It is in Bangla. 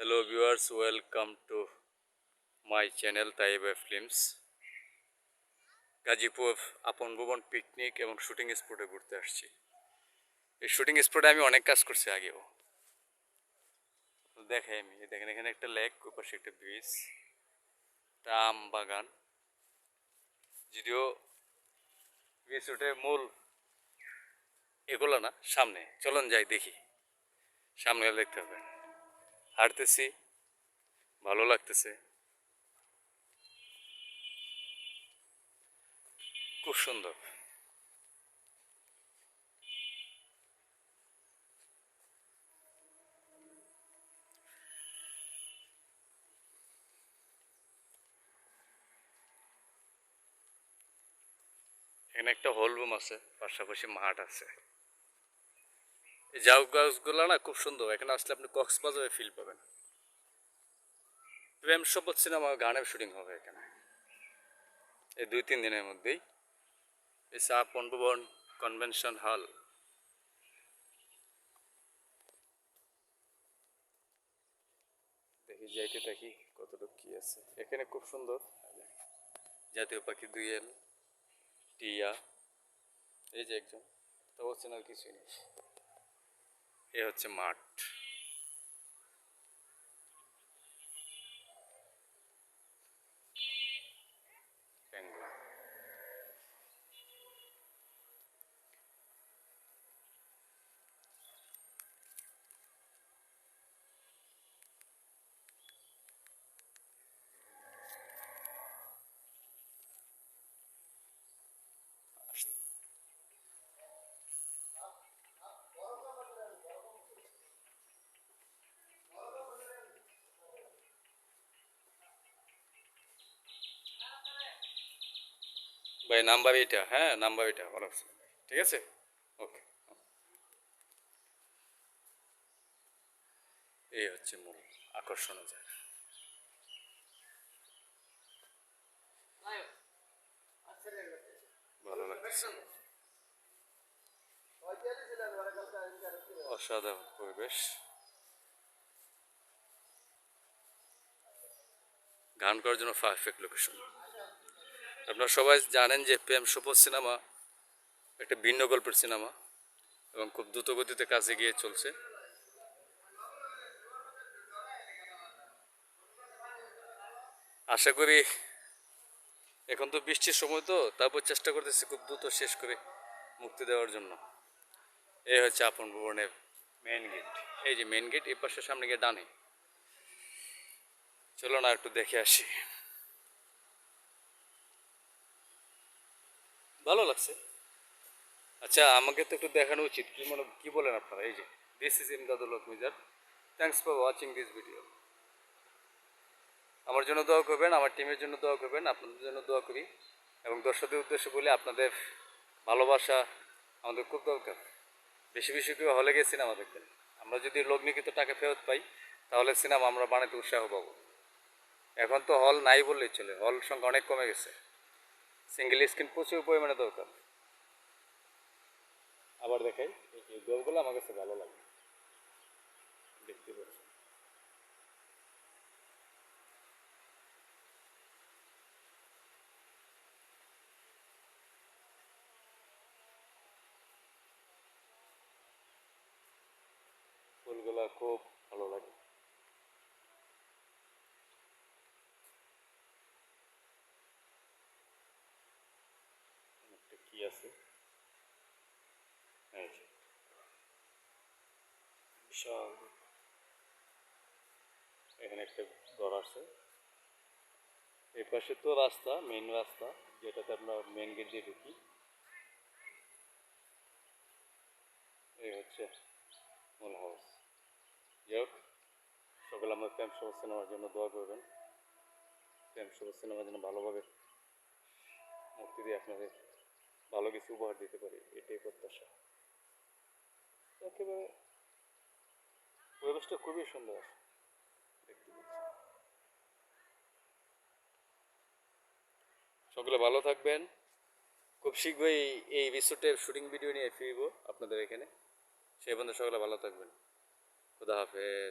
Hello viewers, welcome to my channel Taiba Films. Gazipur আপন ভুবন পিকনিক এবং শুটিং স্পটে ঘুরতে আসছি। এই শুটিং স্পটে আমি অনেক কাজ করছি আগেও। দেখাই আমি দেখেন এখানে একটা লেক, ওপাশে একটা ব্রিজ, আম বাগান। যদিও রিসোর্টের মূল এগুলো না, সামনে চলুন যাই দেখি। সামনে দেখতে হবে, হাঁটতেছি, ভালো লাগতেছে, খুব সুন্দর। এখানে একটা হল রুম আছে, পাশাপাশি মাঠ আছে। এই ঝাউ গাছগুলো না খুব সুন্দর, এখানে আসলে আপনি কক্সবাজারে ফিল পাবেন। প্রেম শপথ সিনেমা গানের শুটিং হবে এখানে এই 2-3 দিনের মধ্যেই। এই আপন ভুবন কনভেনশন হল। দেখি যাইতে থাকি কতটুকু কি আছে এখানে। খুব সুন্দর জাতীয় পাখি দুইয়েল, টিয়া, এই যে একজন, তো চেনার কিছুই নেই। এ হচ্ছে মাঠ। বেঙ্গল ভাই, নাম্বার এটা, হ্যাঁ নাম্বার এটা ভালো আছে, ঠিক আছে, ওকে। এই হচ্ছে মূল আকর্ষণীয় জায়গা। ভালো লাগছে, অসাধারণ পরিবেশ। গান করার জন্য পারফেক্ট লোকেশন। আপনারা সবাই জানেন যে প্রেম শপথ সিনেমা একটা ভিন্ন গল্পের সিনেমা এবং খুব দ্রুত গতিতে কাজে গিয়ে চলছে। আশা করি, এখন তো বৃষ্টির সময়, তো তারপর চেষ্টা করতেছি খুব দ্রুত শেষ করে মুক্তি দেওয়ার জন্য। এই হচ্ছে আপন ভুবনের মেন গেট। এই যে মেন গেট, এই পাশে সামনে গিয়ে ডানে। চলো না একটু দেখে আসি। ভালো লাগছে। আচ্ছা, আমাকে তো একটু দেখানো উচিত, কি মনে কি বলেন আপনারা? এই যে this is Imdadul Haque Mizan. Thanks for watching this video. আমার জন্য দোয়া করবেন, আমার টিমের জন্য দোয়া করবেন, আপনাদের জন্য দোয়া করি। এবং দর্শকদের উদ্দেশ্যে বলে, আপনাদের ভালোবাসা আমাদের খুব দরকার। বেশি বেশি করে হলে গিয়ে সিনেমা দেখবেন। আমরা যদি লগ্নিকৃত টাকা ফেরত পাই, তাহলে সিনেমা আমরা বানাতে উৎসাহ পাবো। এখন তো হল নাই বললেই চলে, হল সংখ্যা অনেক কমে গেছে। সিঙ্গেল স্ক্রিন প্রচুর পরিমাণে দরকার। আবার দেখাই, এই দলগুলো আমার কাছে ভালো লাগে, দেখতে পাচ্ছি। ফুলগুলা খুব ভালো লাগে। একটা কি আছে, এই যে বিশাল, এখানে একটা ঘর আছে। এই পাশে তো রাস্তা, মেন রাস্তা, যেটাতে আমরা মেন গেট দিয়ে ঢুকি। এই হচ্ছে মূল হাউস। যাই হোক, সকলে আমরা প্রেম শপথ সিনেমার জন্য দোয়া করবেন। প্রেম শপথ সিনেমার জন্য ভালোভাবে মুক্তি দিয়ে আপনাদের ভালো কিছু উপহার দিতে পারি, এটাই প্রত্যাশা। একেবারে পরিবেশটা খুবই সুন্দর দেখতে পাচ্ছি। সকলে ভালো থাকবেন। খুব শীঘ্রই এই রিসোর্টের শুটিং ভিডিও নিয়ে ফিরব আপনাদের এখানে। সেই পর্যন্ত সকলে ভালো থাকবেন। খুদা হাফেজ।